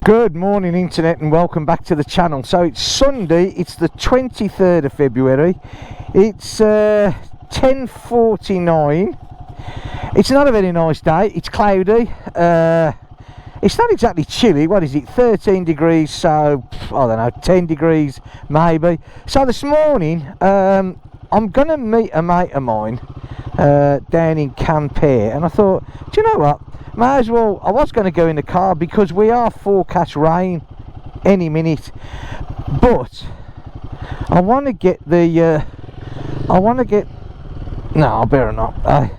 Good morning internet and welcome back to the channel. So it's Sunday, it's the 23rd of February, it's 10:49. It's not a very nice day, it's cloudy, it's not exactly chilly. What is it, 13 degrees, so I don't know, 10 degrees maybe. So this morning I'm gonna meet a mate of mine down in Quimper, and I thought, do you know what, may as well, I was going to go in the car because we are forecast rain any minute, but I want to get the no, I better not. I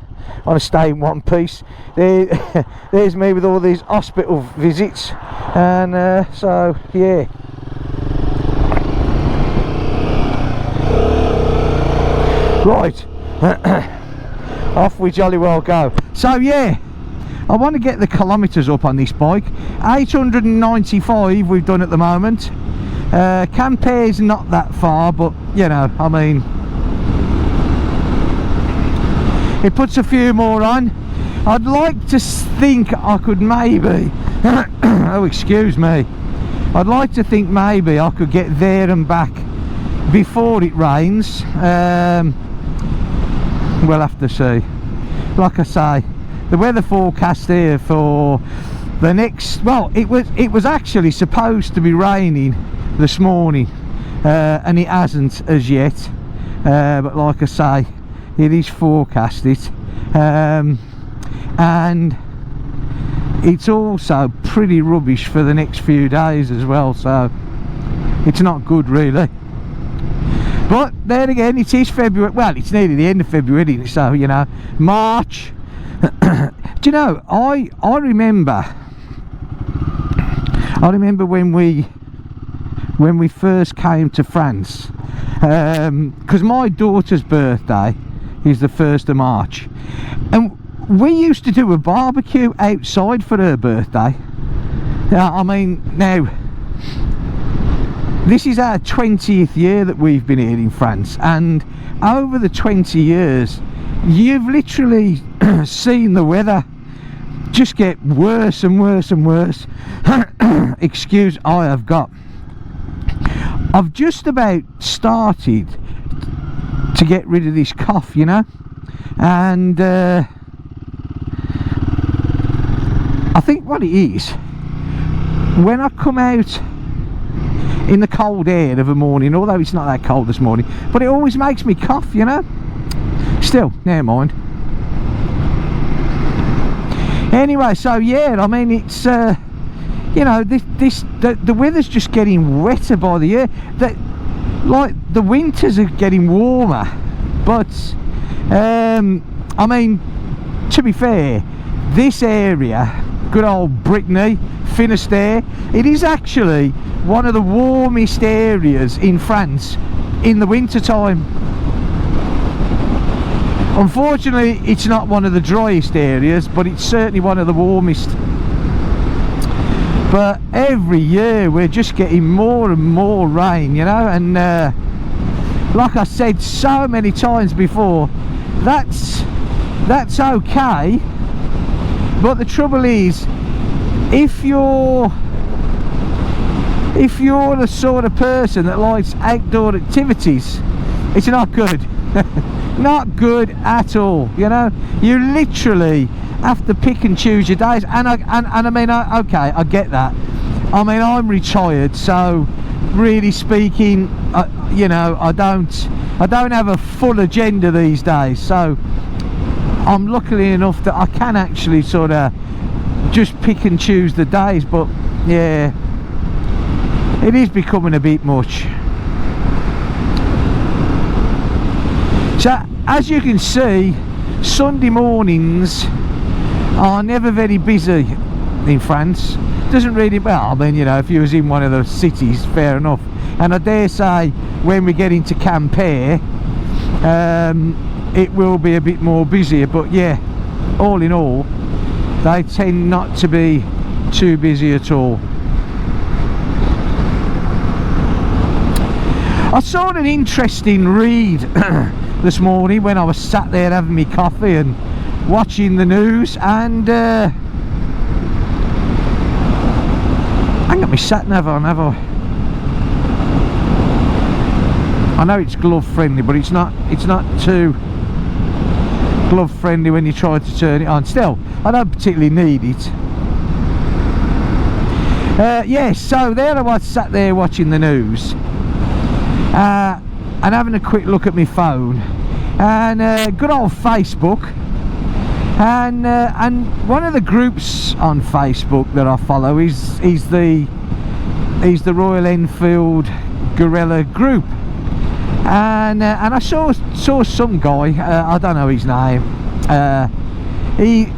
want to stay in one piece. There's me with all these hospital visits, and so yeah. Right. Off we jolly well go. So yeah, I want to get the kilometres up on this bike. 895 we've done at the moment. Quimper's not that far, but you know, I mean, it puts a few more on. I'd like to think I could maybe oh excuse me, I'd like to think maybe I could get there and back before it rains. We'll have to see. Like I say, the weather forecast here for the next, well, it was actually supposed to be raining this morning, and it hasn't as yet, but like I say, it is forecasted, and it's also pretty rubbish for the next few days as well, so it's not good really. But there again, it is February. Well, it's nearly the end of February, so you know, March. Do you know, I remember when we first came to France, because my daughter's birthday is the 1st of March, and we used to do a barbecue outside for her birthday. I mean, now this is our 20th year that we've been here in France, and over the 20 years you've literally seen the weather just get worse and worse and worse. Excuse, I've just about started to get rid of this cough, you know, and I think what it is, when I come out in the cold air of a morning, although it's not that cold this morning, but it always makes me cough, you know. Still, never mind. Anyway, so yeah, I mean, it's you know, the weather's just getting wetter by the year. Like the winters are getting warmer, but I mean, to be fair, this area, good old Brittany, Finisterre, it is actually one of the warmest areas in France in the winter time. Unfortunately, it's not one of the driest areas, but it's certainly one of the warmest. But every year we're just getting more and more rain, you know, and like I said so many times before, that's okay, but the trouble is, if you're the sort of person that likes outdoor activities, it's not good. Not good at all, you know. You literally have to pick and choose your days, and I mean, okay, I get that. I mean, I'm retired, so really speaking, you know, I don't have a full agenda these days, so I'm lucky enough that I can actually sort of just pick and choose the days. But yeah, it is becoming a bit much. So as you can see, Sunday mornings are never very busy in France. Doesn't really, well, I mean, you know, if you was in one of the cities, fair enough. And I dare say when we get into Quimper, it will be a bit more busier. But yeah, all in all, they tend not to be too busy at all. I saw an interesting read this morning when I was sat there having my coffee and watching the news, and ain't got my sat nav on, have I? I know it's glove friendly, but it's not too glove friendly when you try to turn it on. Still, I don't particularly need it. Yes, so there I was, sat there watching the news and having a quick look at my phone, and good old Facebook, and one of the groups on Facebook that I follow is the Royal Enfield guerrilla group, and I saw some guy, I don't know his name,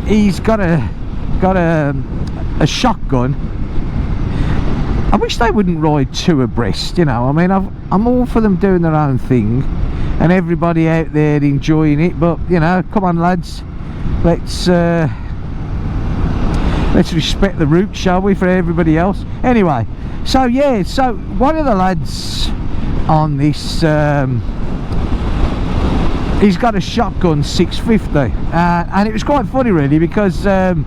he's got a shotgun. I wish they wouldn't ride two abreast, you know. I mean, I'm all for them doing their own thing and everybody out there enjoying it, but you know, come on lads, let's respect the route, shall we, for everybody else. Anyway, so yeah, so one of the lads on this, he's got a shotgun 650, and it was quite funny really, because Ian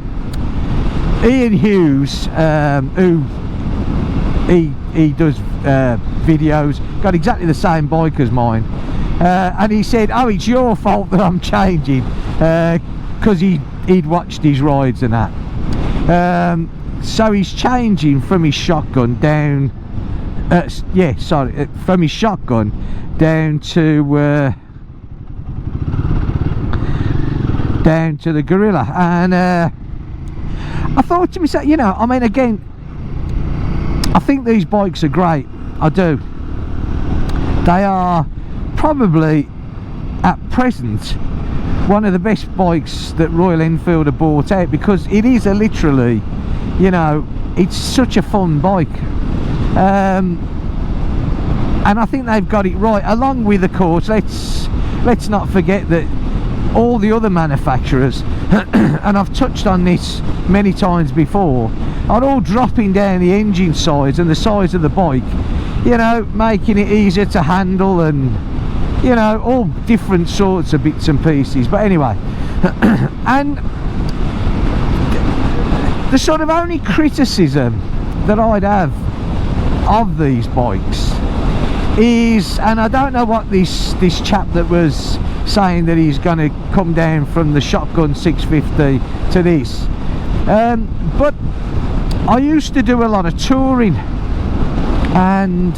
Hughes, who he does videos, got exactly the same bike as mine, and he said, oh, it's your fault that I'm changing, because he'd watched his rides and that. So he's changing from his shotgun down, from his shotgun down to the guerrilla, and I thought to myself, you know, I mean, again, I think these bikes are great, I do. They are probably at present one of the best bikes that Royal Enfield have brought out, because it is literally, you know, it's such a fun bike, and I think they've got it right, along with, of course, let's not forget that all the other manufacturers and I've touched on this many times before, are all dropping down the engine size and the size of the bike, you know, making it easier to handle, and you know, all different sorts of bits and pieces. But anyway, and the sort of only criticism that I'd have of these bikes is, and I don't know what this chap that was saying that he's going to come down from the shotgun 650 to this, but I used to do a lot of touring, and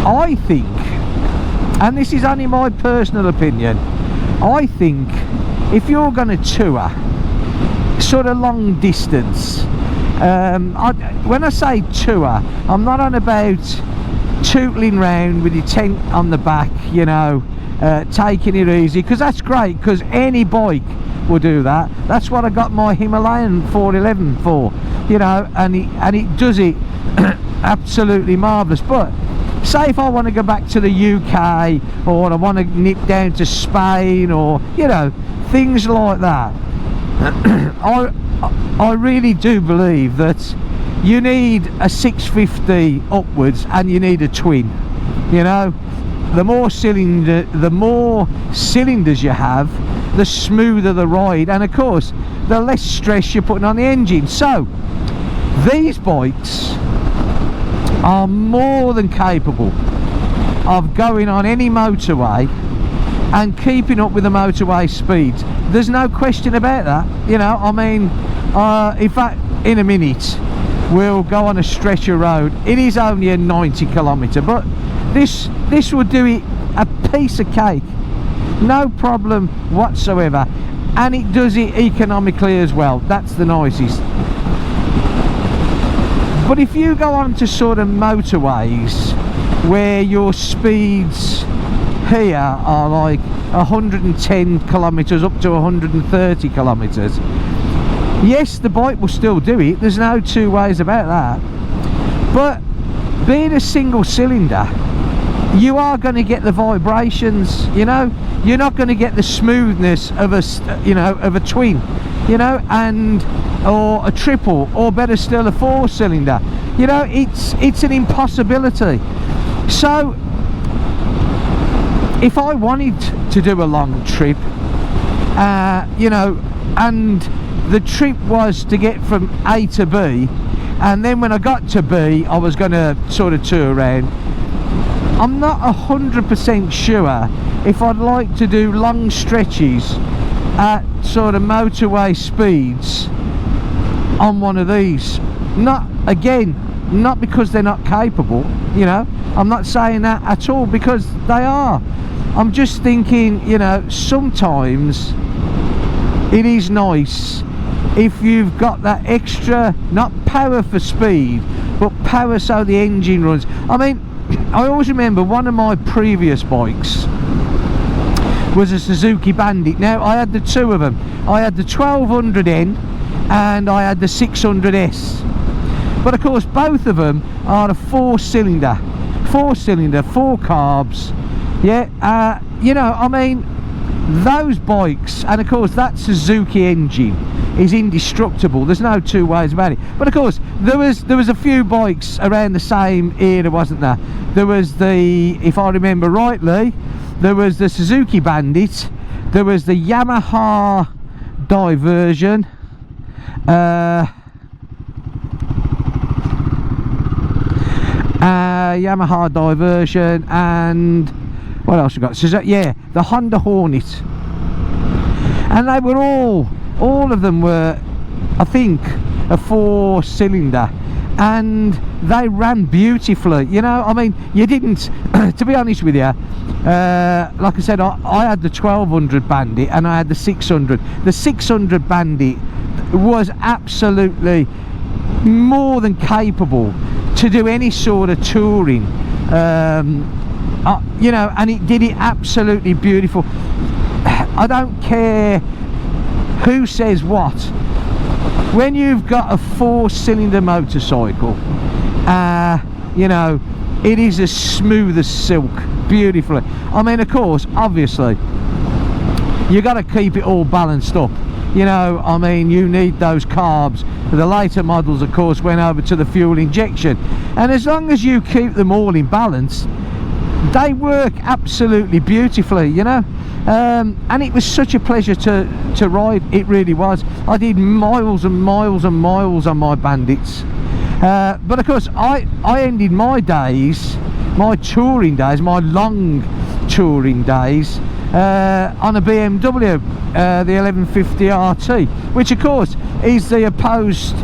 I think, and this is only my personal opinion, I think if you're going to tour sort of long distance, when I say tour, I'm not on about tootling round with your tent on the back, you know, taking it easy, because that's great, because any bike will do that. That's what I got my Himalayan 411 for, you know, and it does it absolutely marvellous. But say if I want to go back to the UK, or I want to nip down to Spain, or you know, things like that, I really do believe that you need a 650 upwards, and you need a twin. You know, the more cylinders you have, the smoother the ride, and of course the less stress you're putting on the engine. So these bikes are more than capable of going on any motorway and keeping up with the motorway speeds. There's no question about that, you know. I mean, in fact, in a minute we'll go on a stretch of road. It is only a 90 kilometre, but this will do it a piece of cake, no problem whatsoever, and it does it economically as well. That's the nicest. But if you go on to sort of motorways where your speeds here are like 110 kilometres up to 130 kilometres, yes, the bike will still do it, there's no two ways about that, but being a single cylinder, you are going to get the vibrations, you know. You're not going to get the smoothness of a, you know, of a twin, you know, and or a triple, or better still a 4-cylinder. You know, it's an impossibility. So if I wanted to do a long trip, you know, and the trip was to get from A to B, and then when I got to B I was going to sort of tour around. I'm not 100% sure if I'd like to do long stretches at sort of motorway speeds on one of these. Not because they're not capable, you know, I'm not saying that at all, because they are. I'm just thinking, you know, sometimes it is nice if you've got that extra, not power for speed, but power so the engine runs. I mean, I always remember one of my previous bikes was a Suzuki Bandit. Now, I had the two of them. I had the 1200N and I had the 600S. But of course, both of them are a four cylinder, four carbs. Yeah, you know, I mean, those bikes, and of course that Suzuki engine is indestructible, there's no two ways about it. But of course there was a few bikes around the same era, wasn't there? There was the, if I remember rightly, there was the Suzuki Bandit, there was the Yamaha Diversion, and what else we got? So, yeah, the Honda Hornet. And they were all of them were, I think, a four cylinder, and they ran beautifully, you know. I mean, you didn't to be honest with you, like I said, I had the 1200 Bandit and I had the 600. The 600 Bandit was absolutely more than capable to do any sort of touring, you know, and it did it absolutely beautiful. I don't care who says what, when you've got a four-cylinder motorcycle, you know, it is as smooth as silk, beautifully. I mean, of course, obviously you got to keep it all balanced up, you know. I mean, you need those carbs. The later models, of course, went over to the fuel injection, and as long as you keep them all in balance, they work absolutely beautifully, you know. And it was such a pleasure to ride, it really was. I did miles and miles and miles on my Bandits, but of course I ended my days, my touring days, my long touring days, on a BMW, the 1150 RT, which of course is the opposed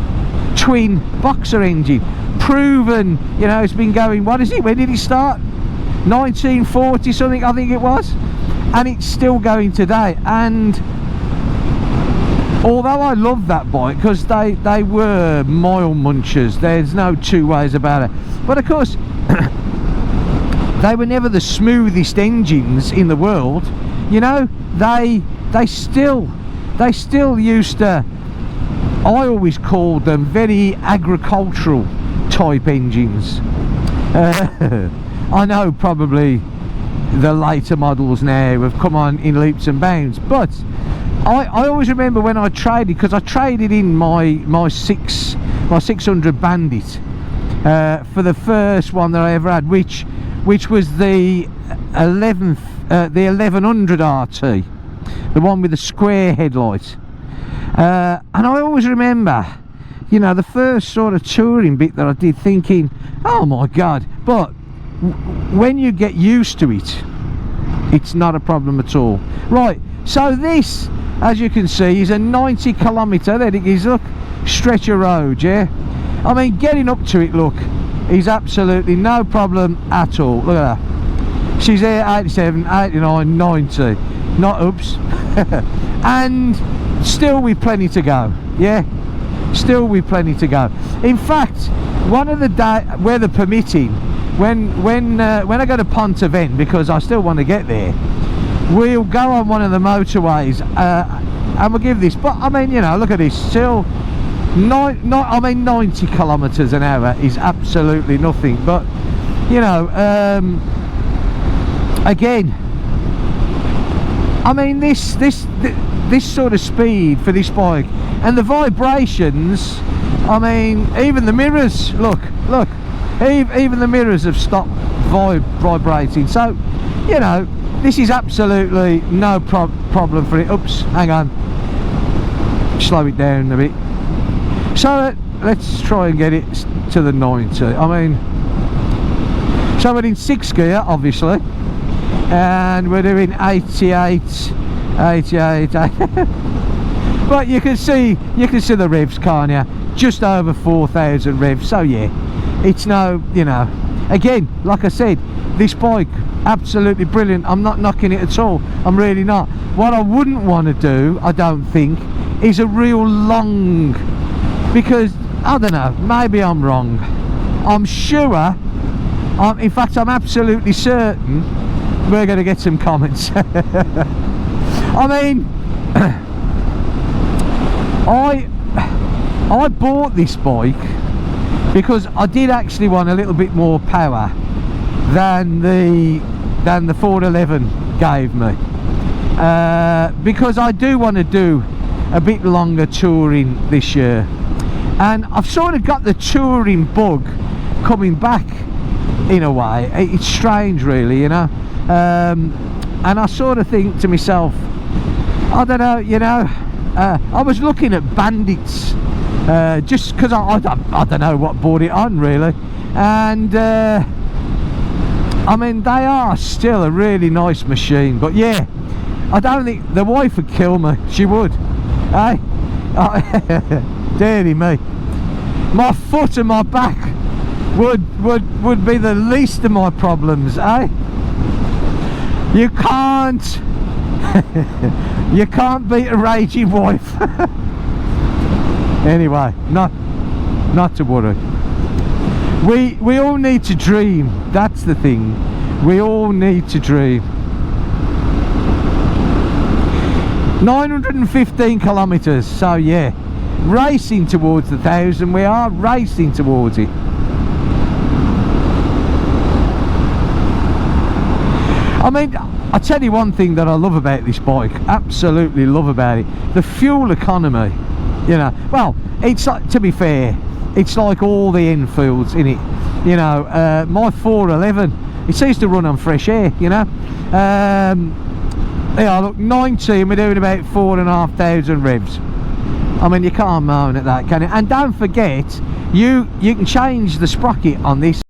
twin boxer engine, proven, you know. It's been going, what is it, when did it start? 1940 something, I think it was, and it's still going today. And although I love that bike, because they were mile munchers, there's no two ways about it, but of course they were never the smoothest engines in the world, you know. They still used to, I always called them very agricultural type engines. I know probably the later models now have come on in leaps and bounds, but I always remember when I traded, because I traded in my 600 Bandit for the first one that I ever had, which was the 1100 RT, the one with the square headlight. And I always remember, you know, the first sort of touring bit that I did, thinking, oh my god. But when you get used to it, it's not a problem at all. Right, so this, as you can see, is a 90 kilometre, there it is, look, stretch of road, yeah. I mean, getting up to it, look, is absolutely no problem at all. Look at that, she's there 87, 89, 90, not oops. And still with plenty to go, yeah, still with plenty to go. In fact, one of the days, weather permitting, when I go to Pontevent, because I still want to get there, we'll go on one of the motorways, and we'll give this, but I mean, you know, look at this, still I mean 90 kilometers an hour is absolutely nothing. But you know, again, I mean, this sort of speed for this bike, and the vibrations, I mean, even the mirrors, look, even the mirrors have stopped vibrating. So, you know, this is absolutely no problem for it. Oops, hang on. slow it down a bit. So let's try and get it to the 90. I mean, so we're in 6th gear obviously, and we're doing 88. But you can see the revs, can't you? Just over 4,000 revs. So yeah, it's no, you know, again, like I said, this bike absolutely brilliant. I'm not knocking it at all, I'm really not. What I wouldn't want to do, I don't think, is a real long, because I don't know, maybe I'm wrong, I'm sure, in fact I'm absolutely certain we're going to get some comments. I mean, I bought this bike because I did actually want a little bit more power than the 411 gave me, because I do want to do a bit longer touring this year, and I've sort of got the touring bug coming back in a way. It's strange really, you know, and I sort of think to myself, I don't know, you know, I was looking at Bandits just because I don't know what brought it on really, and I mean, they are still a really nice machine, but yeah, I don't think the wife would kill me. She would, eh? Dearly me, my foot and my back would be the least of my problems, eh? You can't you can't beat a raging wife. Anyway, not to worry. We all need to dream. That's the thing. We all need to dream. 915 kilometers. So yeah, racing towards the 1,000. We are racing towards it. I mean, I'll tell you one thing that I love about this bike, absolutely love about it, the fuel economy. You know, well, it's like, to be fair, it's like all the enfields in it. You know, my 411, it seems to run on fresh air, you know. Yeah, look, 90 and we're doing about 4,500 revs. I mean, you can't moan at that, can you? And don't forget, you can change the sprocket on this,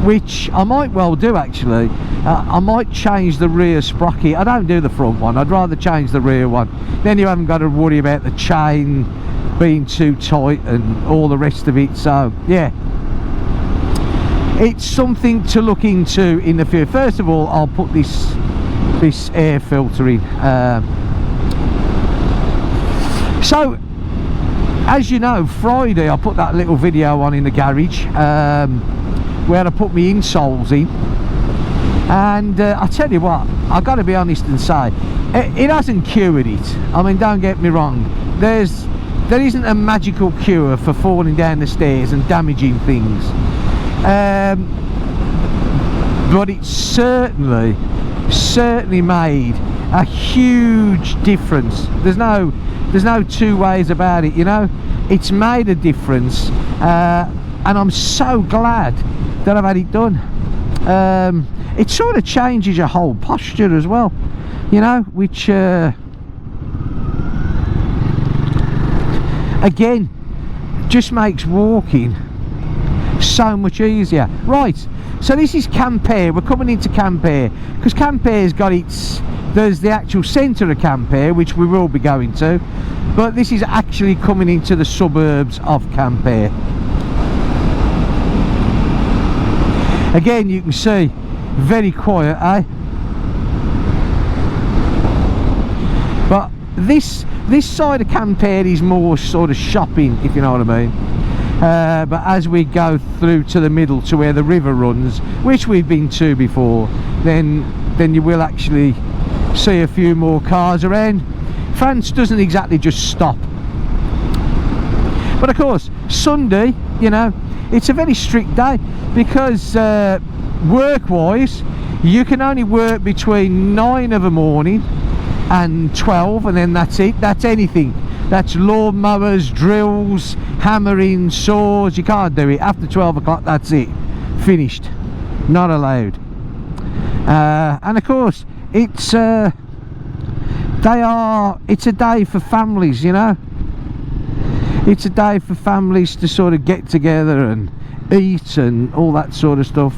which I might well do actually. I might change the rear sprocket. I don't do the front one, I'd rather change the rear one. Then you haven't got to worry about the chain being too tight and all the rest of it. So yeah, it's something to look into in the future. First of all, I'll put this air filter in. So as you know, Friday I put that little video on in the garage where I put my insoles in, and I tell you what, I've got to be honest and say it hasn't cured it. I mean, don't get me wrong, there isn't a magical cure for falling down the stairs and damaging things, but it certainly made a huge difference. There's no two ways about it, you know. It's made a difference, and I'm so glad that I've had it done. It sort of changes your whole posture as well, you know, which again just makes walking so much easier. Right, so this is Quimper. We're coming into Quimper because Quimper's got there's the actual centre of Quimper, which we will be going to, but this is actually coming into the suburbs of Quimper. Again, you can see, very quiet, eh? But this side of Quimper is more sort of shopping, if you know what I mean. But as we go through to the middle to where the river runs, which we've been to before, then you will actually see a few more cars around. France doesn't exactly just stop. But of course, Sunday, you know, it's a very strict day, because work-wise, you can only work between 9 of the morning and 12, and then that's it. That's anything. That's lawn mowers, drills, hammering, saws. You can't do it after 12 o'clock. That's it, finished, not allowed. And of course, it's It's a day for families, you know. It's a day for families to sort of get together and eat and all that sort of stuff.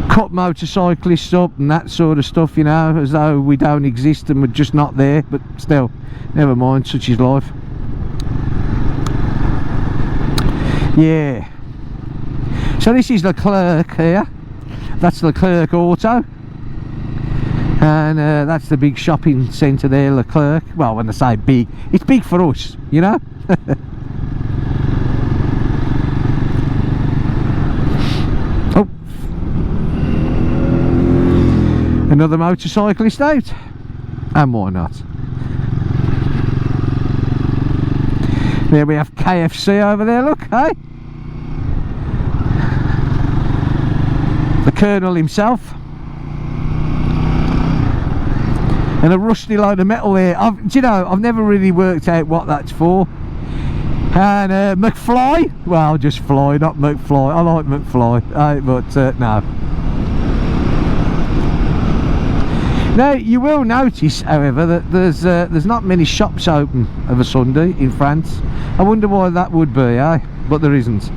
Cut motorcyclists up and that sort of stuff, you know, as though we don't exist and we're just not there, but still, never mind, such is life. Yeah. So this is Leclerc here. That's Leclerc Auto. And that's the big shopping centre there, Leclerc. Well, when I say big, it's big for us, you know. Oh, another motorcyclist out, and why not? There we have KFC over there, look, hey? The Colonel himself. And a rusty load of metal there. Do you know, I've never really worked out what that's for. And McFly, well, just Fly, not McFly. I like McFly, but no. Now you will notice, however, that there's not many shops open of a Sunday in France. I wonder why that would be, eh? But there isn't.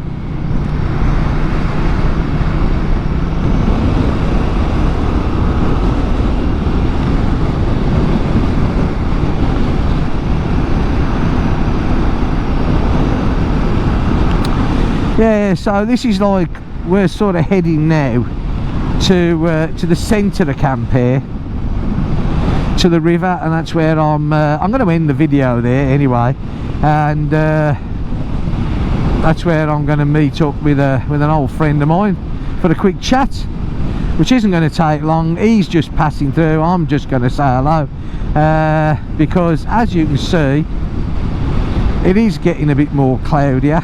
Yeah, so this is like, we're sort of heading now to the centre of camp here, to the river, and that's where I'm going to end the video there anyway, and that's where I'm going to meet up with an old friend of mine for a quick chat, which isn't going to take long. He's just passing through. I'm just going to say hello, because as you can see, it is getting a bit more cloudier.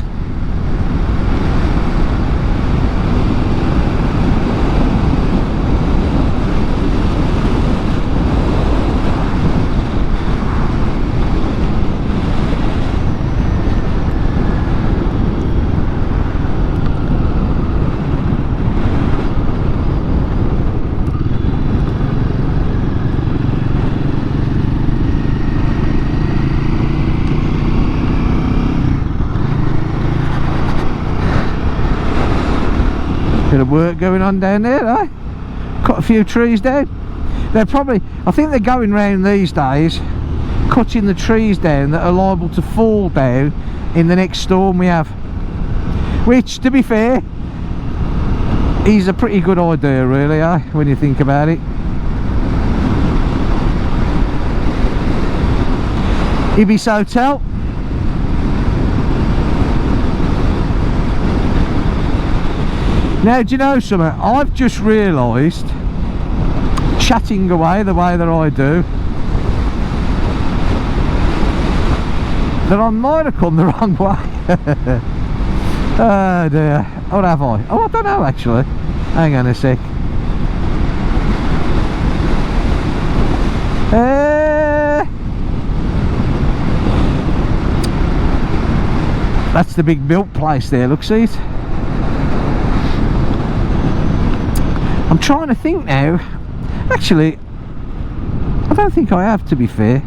Bit of work going on down there, eh? Cut a few trees down. They're probably, I think they're going round these days, cutting the trees down that are liable to fall down in the next storm we have. Which, to be fair, is a pretty good idea, really, eh? When you think about it. Ibis Hotel. Now, do you know something? I've just realised, chatting away the way that I do, that I might have come the wrong way. Oh dear. What have I? Oh, I don't know actually. Hang on a sec. That's the big milk place there, look, see it? I'm trying to think now. Actually, I don't think I have, to be fair.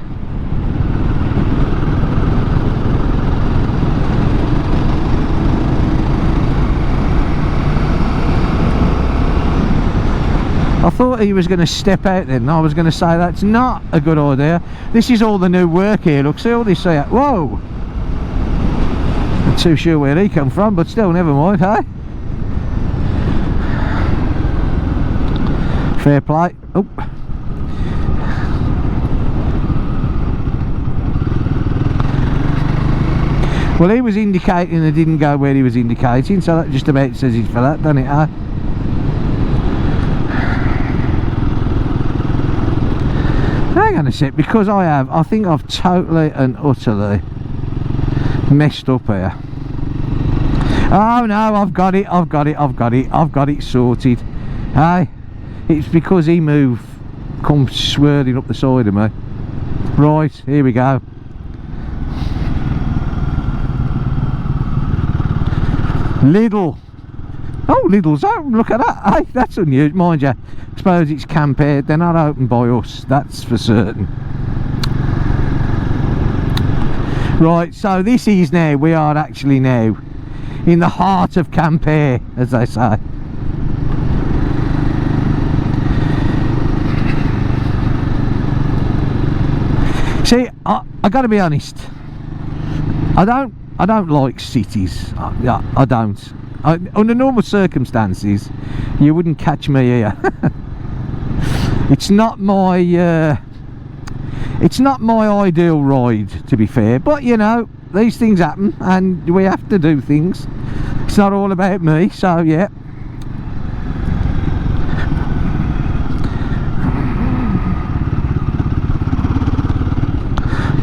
I thought he was going to step out then. I was going to say that's not a good idea. This is all the new work here. Look, see all this here. Whoa! Not too sure where he come from, but still, never mind, hey? Fair play. Oh. Well, he was indicating and didn't go where he was indicating, so that just about says it for that, doesn't it, eh? Hang on a sec, because I think I've totally and utterly messed up here. Oh no, I've got it sorted. Hey, it's because he come swirling up the side of me. Right, here we go. Oh, Lidl's open, look at that. Hey, that's unusual. Mind you, I suppose it's Quimper, they're not open by us, that's for certain. Right, so this is now, we are actually now in the heart of Quimper, as they say. See, I got to be honest. I don't like cities. I don't. Under normal circumstances, you wouldn't catch me here. It's not my ideal ride, to be fair. But you know, these things happen, and we have to do things. It's not all about me, so yeah.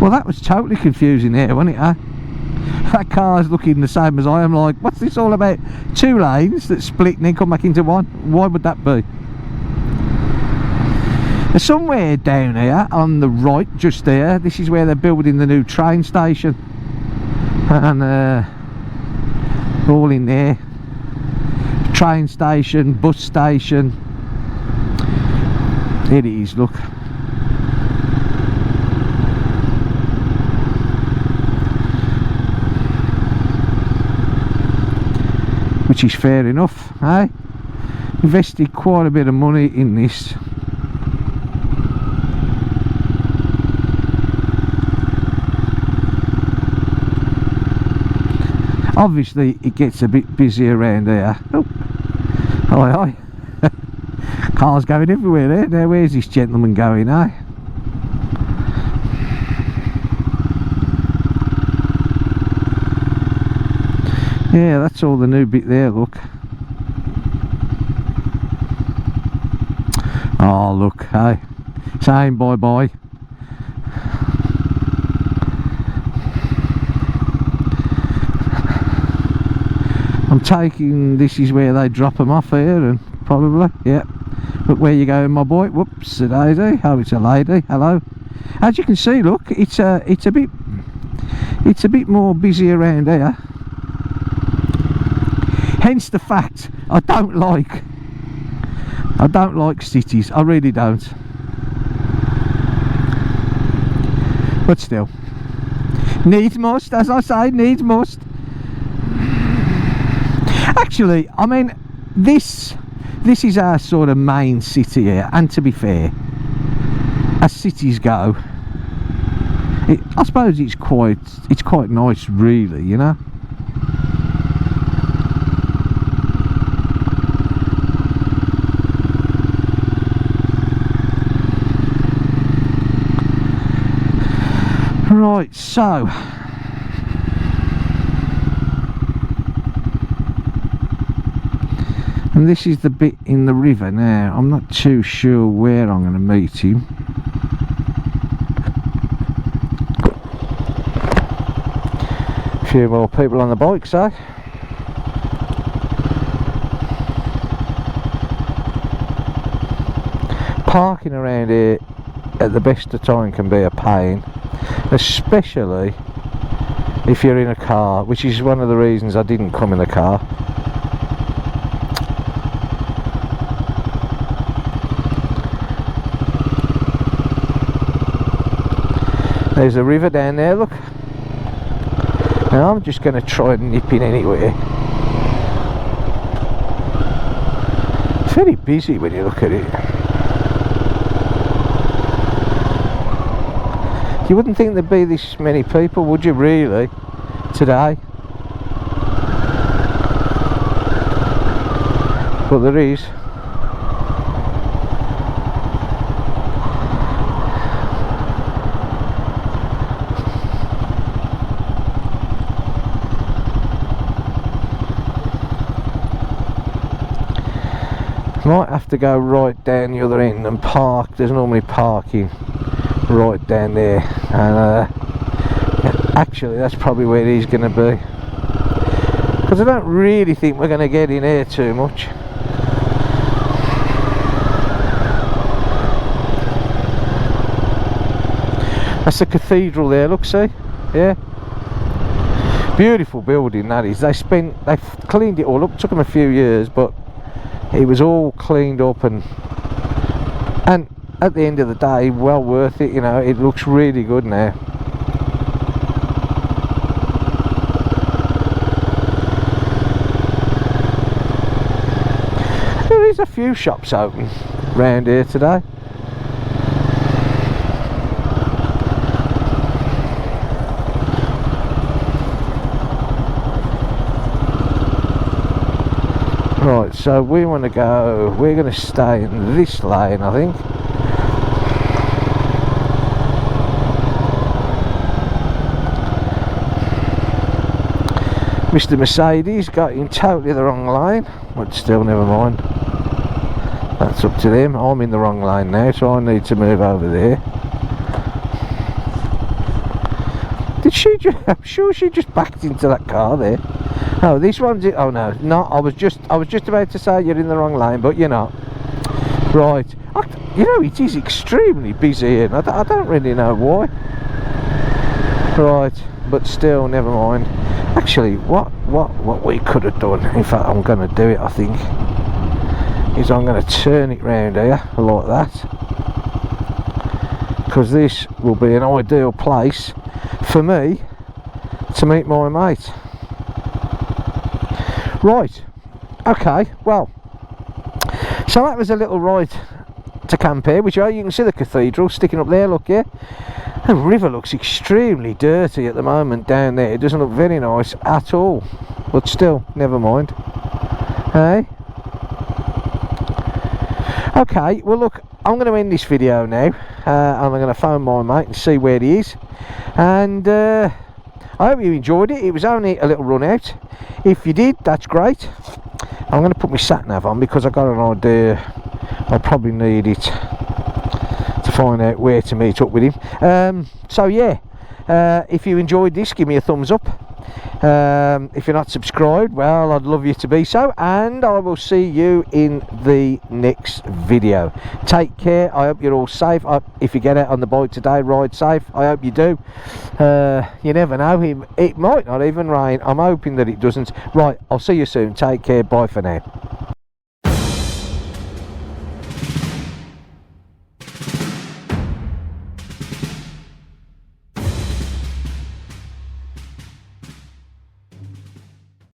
Well, that was totally confusing there, wasn't it, huh? That car's looking the same as I am, like, what's this all about? 2 lanes that split and then come back into one? Why would that be? There's somewhere down here on the right, just there, this is where they're building the new train station. And all in there. Train station, bus station. Here it is, look. Which is fair enough, eh? Invested quite a bit of money in this. Obviously it gets a bit busy around here. Oh, hi. Cars going everywhere there. Now where's this gentleman going, eh? Yeah, that's all the new bit there, look. Oh, look, hey. Saying bye-bye. I'm taking, this is where they drop them off here, and probably, yeah. Look where you going, my boy. Whoops, a daisy. Oh, it's a lady. Hello. As you can see, look, it's a bit more busy around here. Hence the fact I don't like cities. I really don't. But still, needs must, as I say, needs must. Actually, I mean, this is our sort of main city here, and to be fair, as cities go, I suppose it's quite nice, really, you know. Right, so and this is the bit in the river now. I'm not too sure where I'm going to meet him. A few more people on the bikes, eh? Parking around here at the best of time can be a pain, especially if you're in a car, which is one of the reasons I didn't come in a car. There's a river down there, look. Now I'm just going to try and nip in anywhere. It's very busy when you look at it. You wouldn't think there'd be this many people, would you, really, today? But there is. Might have to go right down the other end and park. There's normally parking right down there, and actually that's probably where he's going to be, because I don't really think we're going to get in here too much. That's the cathedral there, look, see? Yeah. Beautiful building that is. They've cleaned it all up. Took them a few years, but it was all cleaned up, and at the end of the day, well worth it. You know, it looks really good now. There is a few shops open round here today. Right, so we want to go, we're going to stay in this lane, I think. Mr. Mercedes got in totally the wrong lane, but still, never mind. That's up to them. I'm in the wrong lane now, so I need to move over there. Did she just, I'm sure she just backed into that car there. Oh, this one's it. Oh no, no. I was just about to say you're in the wrong lane, but you're not. Right. You know, it is extremely busy here, and I don't really know why. Right, but still, never mind. Actually, what we could have done, in fact, I'm going to do it, I think, is I'm going to turn it round here like that, because this will be an ideal place for me to meet my mate. Right, okay, well, so that was a little ride to Quimper, which you can see the cathedral sticking up there, look, yeah. The river looks extremely dirty at the moment down there. It doesn't look very nice at all, but still, never mind. Hey? Okay, well look, I'm going to end this video now, and I'm going to phone my mate and see where he is, and I hope you enjoyed it. It was only a little run out. If you did, that's great. I'm going to put my sat nav on because I've got an idea I'll probably need it to find out where to meet up with him. So yeah, if you enjoyed this, give me a thumbs up. If you're not subscribed, well, I'd love you to be so, and I will see you in the next video. Take care. I hope you're all safe. If you get out on the bike today, ride safe. I hope you do. You never know, it might not even rain. I'm hoping that it doesn't. Right, I'll see you soon. Take care. Bye for now.